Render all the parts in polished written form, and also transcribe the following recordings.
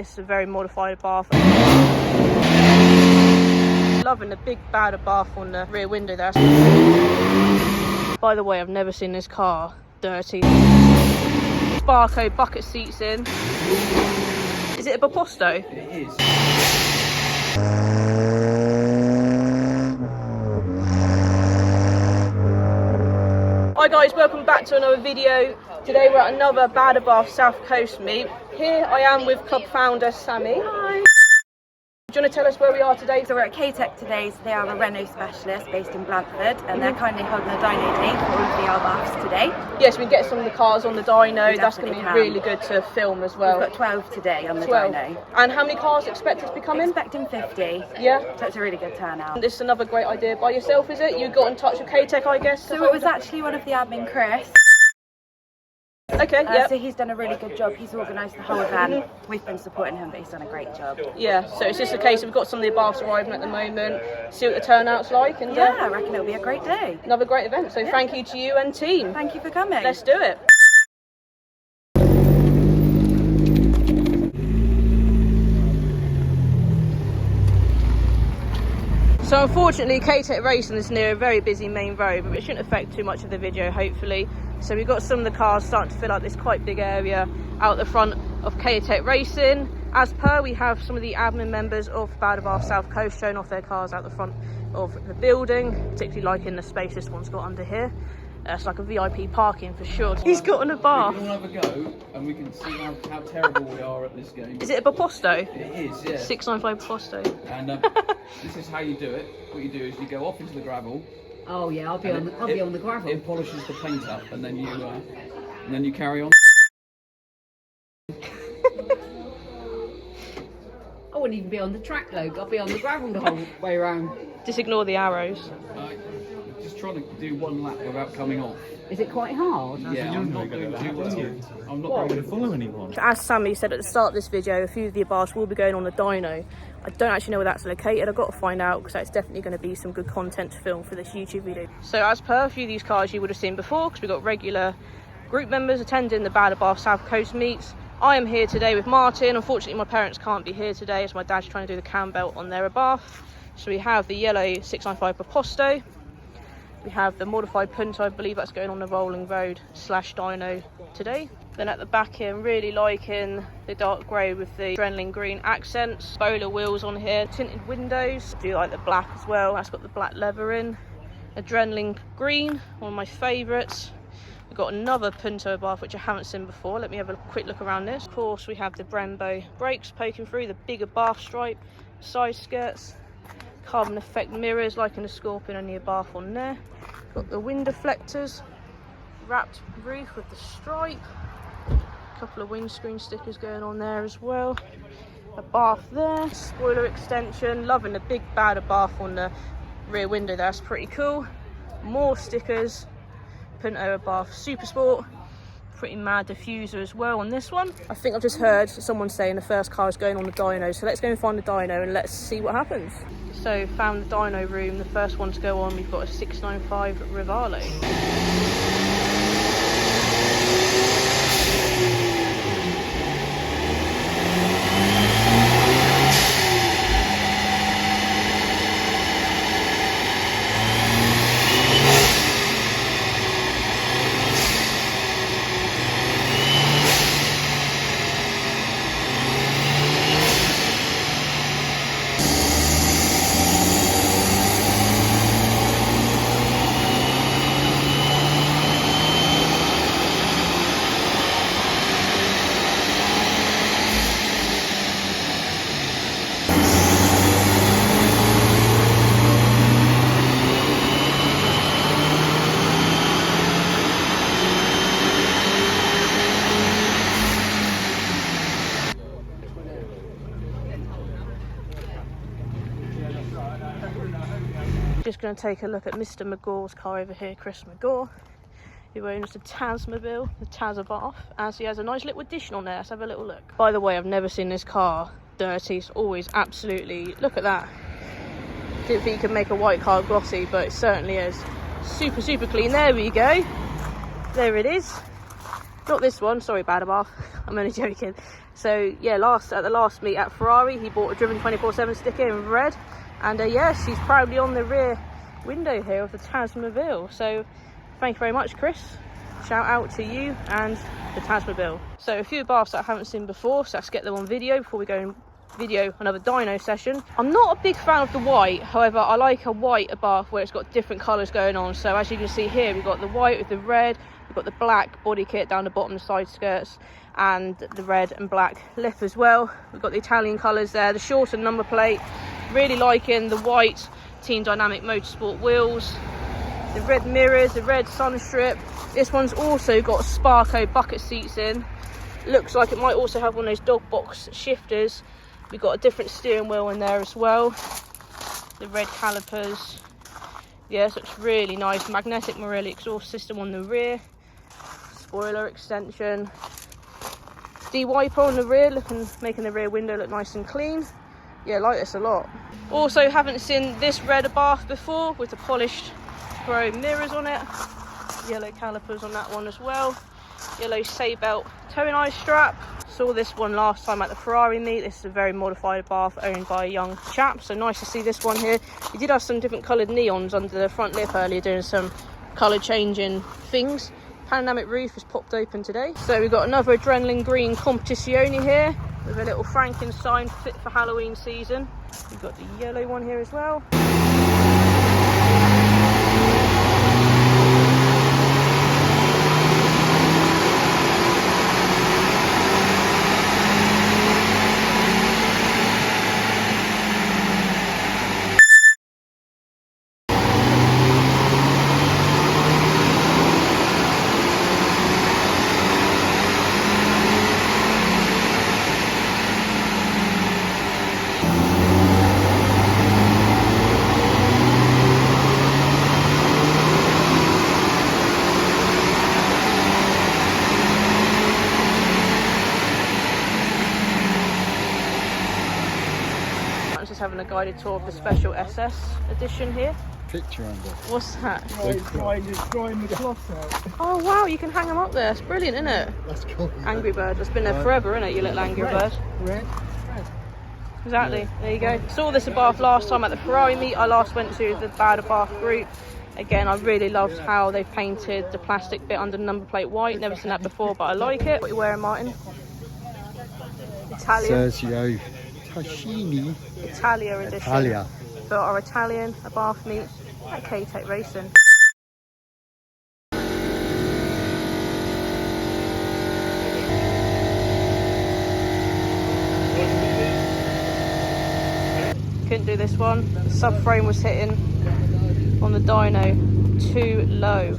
It's a very modified Abarth. Loving the big B.A.D Abarth on the rear window there. By the way, I've never seen this car dirty. Sparko bucket seats in. Is it a Baposto? It is. Hi guys, welcome back to another video. Today we're at another B.A.D Abarth South Coast meet. Here I am with club founder Sammy. Hi. Do you want to tell us where we are today? So we're at K-Tec today, so they are a Renault specialist based in Blandford, and they're kindly holding a dyno day for all of the Abarths today. Yes, we can get some of the cars on the dyno. We That's going to be definitely really good to film as well. We've got 12 today on the 12. dyno. And how many cars are expected to be coming? Expecting 50. Yeah. So it's a really good turnout. This is another great idea by yourself, is it? You got in touch with K-Tec, I guess? So it was actually one of the admin, Chris. Okay, yeah. So he's done a really good job. He's organised the whole event. We've been supporting him, but he's done a great job. Yeah, so it's just a case of we've got some of the Abarths arriving at the moment, see what the turnout's like, and Yeah, I reckon it'll be a great day. another great event. So thank you to you and team. Thank you for coming. Let's do it. So unfortunately K-Tec racing is near a very busy main road, but it shouldn't affect too much of the video, hopefully. So we've got some of the cars starting to fill out this quite big area out the front of K-Tec racing. As per, we have some of the admin members of B.A.D Abarth South Coast showing off their cars out the front of the building, particularly liking the space this one's got under here. It's like a VIP parking for sure. He's got an Abarth. We can all have a go and we can see how terrible we are at this game. Is it a Baposto? It is, yeah. 695 Baposto. And this is how you do it. What you do is you go off into the gravel. Oh yeah, I'll be on the gravel. It polishes the paint up, and then you carry on. I wouldn't even be on the track though. I'll be on the gravel the whole way around. Just ignore the arrows. Just trying to do one lap without coming off. Is it quite hard? Yeah, I'm not doing too well. I'm not going to follow anyone. As Sammy said at the start of this video, a few of the Abarths will be going on the dyno. I don't actually know where that's located. I've got to find out because that's definitely going to be some good content to film for this YouTube video. So as per, a few of these cars you would have seen before because we've got regular group members attending the B.A.D Abarth South Coast meets. I am here today with Martin. Unfortunately, my parents can't be here today as my dad's trying to do the cam belt on their Abarth. So we have the yellow 695 Baposto. We have the modified Punto, I believe that's going on the rolling road / dyno today. Then at the back here, I'm really liking the dark grey with the adrenaline green accents. Spoiler wheels on here, tinted windows. I do like the black as well, that's got the black leather in. Adrenaline green, one of my favourites. We've got another Punto Abarth which I haven't seen before. Let me have a quick look around this. Of course we have the Brembo brakes poking through, the bigger Abarth stripe, side skirts. Carbon effect mirrors like in the Scorpion and the Abarth on there. Got the wind deflectors, wrapped roof with the stripe. A couple of windscreen stickers going on there as well. Abarth there, spoiler extension, loving the big B.A.D Abarth on the rear window, that's pretty cool. More stickers, Punto Abarth Super Sport. Pretty mad diffuser as well on this one. I think I've just heard someone saying the first car is going on the dyno, so let's go and find the dyno and let's see what happens. So found the dyno room, the first one to go on, we've got a 695 Rivale. Just going to take a look at Mr. McGaw's car over here, Chris McGaw, who owns the Tasmobile, the Taz Abarth, as he has a nice little addition on there. Let's have a little look. By the way, I've never seen this car dirty. It's always absolutely, look at that. Didn't think you could make a white car glossy, but it certainly is. Super, super clean. There we go. There it is. Not this one, sorry B.A.D Abarth, I'm only joking. So yeah, at the last meet at Ferrari, he bought a Driven 24/7 sticker in red, and yes, he's proudly on the rear window here of the Tasmobile. So thank you very much, Chris. Shout out to you and the Tasmobile. So a few Abarths that I haven't seen before, so let's get them on video before we go and video another dyno session. I'm not a big fan of the white, however I like a white Abarth where it's got different colours going on. So as you can see here, we've got the white with the red, we've got the black body kit down the bottom, the side skirts, and the red and black lip as well. We've got the Italian colours there, the shortened number plate. Really liking the white Team Dynamic Motorsport wheels, the red mirrors, the red sun strip. This one's also got Sparco bucket seats in. Looks like it might also have one of those dog box shifters. We've got a different steering wheel in there as well. The red calipers. Yes, looks really nice. Magnetic Morelli exhaust system on the rear. Spoiler extension. D-wiper on the rear, making the rear window look nice and clean. Yeah, I like this a lot. Also haven't seen this red Abarth before with the polished chrome mirrors on it. Yellow calipers on that one as well. Yellow Saybelt towing eye strap. Saw this one last time at the Ferrari meet. This is a very modified Abarth owned by a young chap, so nice to see this one here. We did have some different coloured neons under the front lip earlier, doing some colour changing things. Panoramic roof is popped open today. So we've got another Adrenaline Green Competizione here with a little Frankenstein fit for Halloween season. We've got the yellow one here as well. Having a guided tour of the special SS edition here. Picture under. What's that? Drying the cloth out. Oh wow, you can hang them up there. It's brilliant, isn't it? That's cool. Angry Bird. That's been there forever, isn't it? You little Angry Bird. Red. Exactly. There you go. Saw this Abarth last time at the Ferrari meet. I last went to the B.A.D Abarth group. Again, I really loved how they painted the plastic bit under the number plate white. Never seen that before, but I like it. What are you wearing, Martin? Italian. Sergio Tashini. Italia edition. Italia. For our Italian Abarth meet at K-Tec Racing. Couldn't do this one. The subframe was hitting on the dyno too low.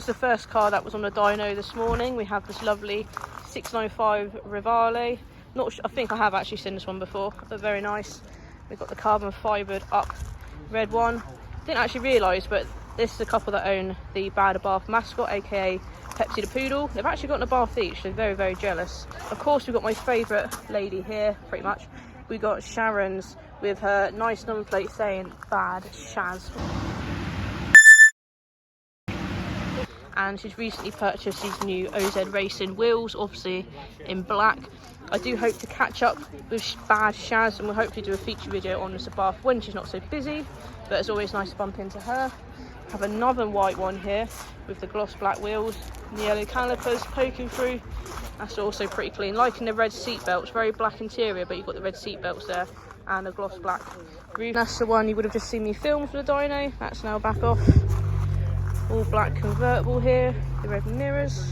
the first car that was on the dyno this morning. We have this lovely 695 Rivale. I think I have actually seen this one before, but very nice. We've got the carbon fibered up red one. Didn't actually realise, but this is a couple that own the B.A.D Abarth mascot, aka Pepsi the Poodle. They've actually got an Abarth each, so very, very jealous. Of course, we've got my favourite lady here, pretty much. We got Sharon's with her nice number plate saying Bad Shaz. And she's recently purchased these new OZ Racing wheels, obviously in black. I do hope to catch up with Bad Shaz, and we'll hopefully do a feature video on this Abarth when she's not so busy, but it's always nice to bump into her. Have another white one here with the gloss black wheels and the yellow calipers poking through. That's also pretty clean. Liking the red seat belts, very black interior, but you've got the red seat belts there and a gloss black roof. That's the one you would have just seen me film for the dyno. That's now back off. All black convertible here, the red mirrors,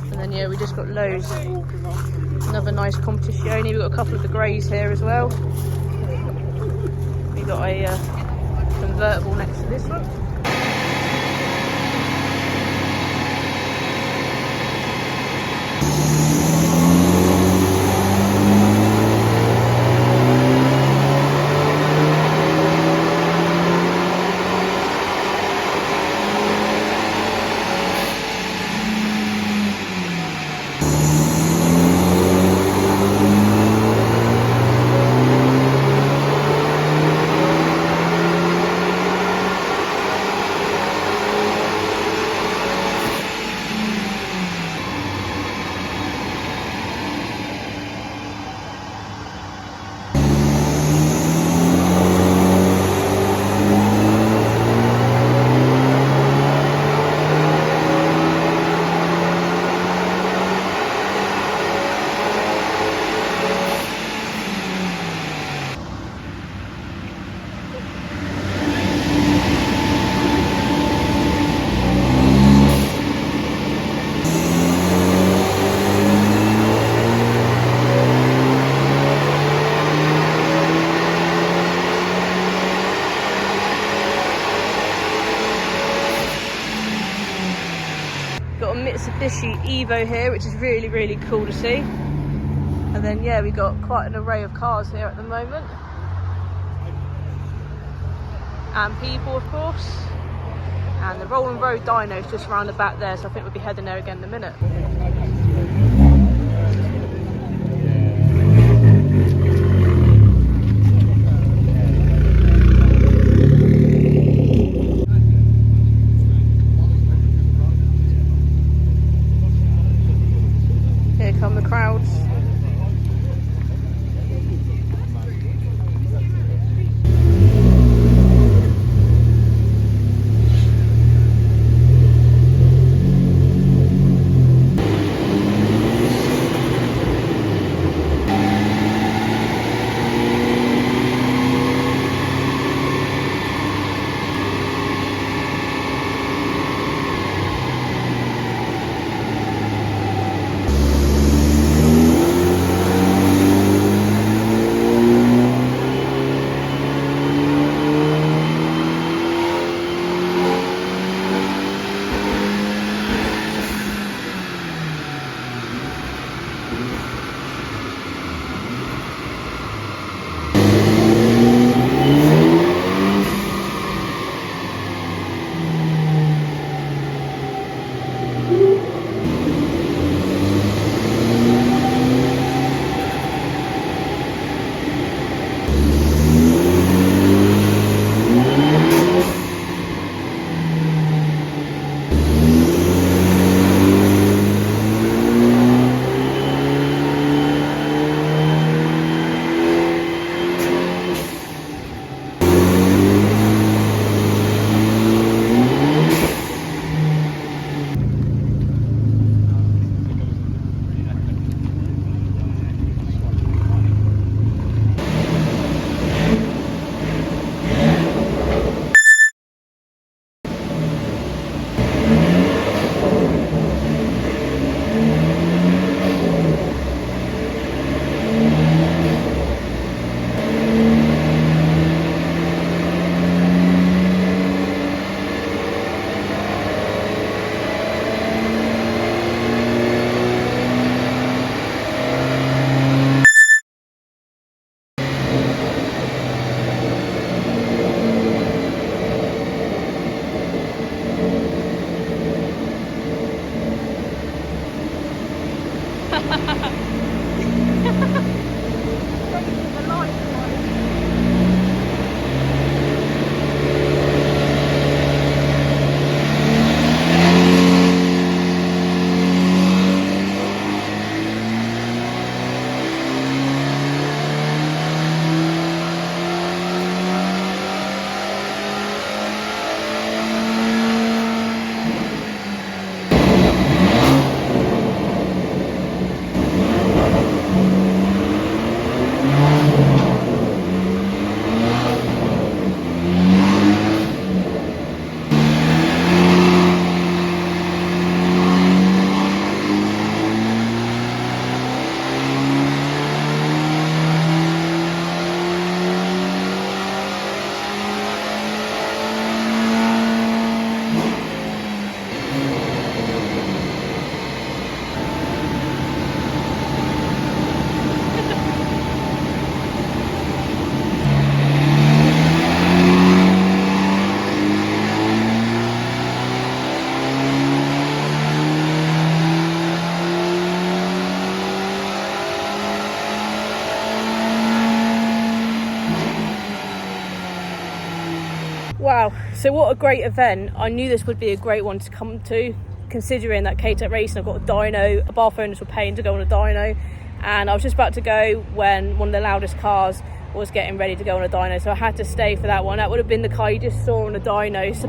and then yeah, we just got loads. Another nice competition. We've got a couple of the greys here as well. We got a convertible next to this one. Got a Mitsubishi Evo here, which is really, really cool to see. And then yeah, we got quite an array of cars here at the moment. And people, of course. And the Rolling Road dyno is just around the back there, so I think we'll be heading there again in a minute. Here come the crowds. Wow, so what a great event. I knew this would be a great one to come to, considering that K-Tec Racing have got a dyno. Abarth owners were paying to go on a dyno, and I was just about to go when one of the loudest cars was getting ready to go on a dyno, so I had to stay for that one. That would have been the car you just saw on a dyno. So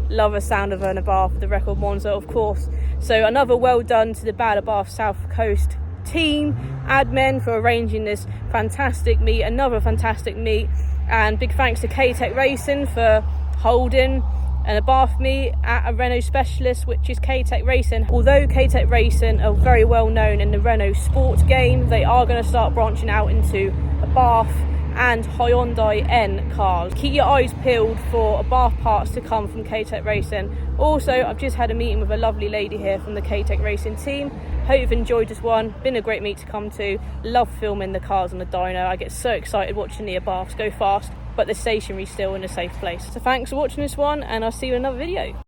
love the sound of an Abarth, the record Monza, of course. So another well done to the B.A.D Abarth South Coast team, admin, for arranging this fantastic meet, another fantastic meet. And big thanks to K-Tec Racing for holding an Abarth meet at a Renault specialist, which is K-Tec Racing. Although K-Tec Racing are very well known in the Renault sports game, they are going to start branching out into Abarth and Hyundai N cars. Keep your eyes peeled for Abarth parts to come from K-Tec Racing. Also, I've just had a meeting with a lovely lady here from the K-Tec Racing team. Hope you've enjoyed this one. Been a great meet to come to. Love filming the cars on the dyno. I get so excited watching the Abarths go fast, but the stationary's still in a safe place. So thanks for watching this one, and I'll see you in another video.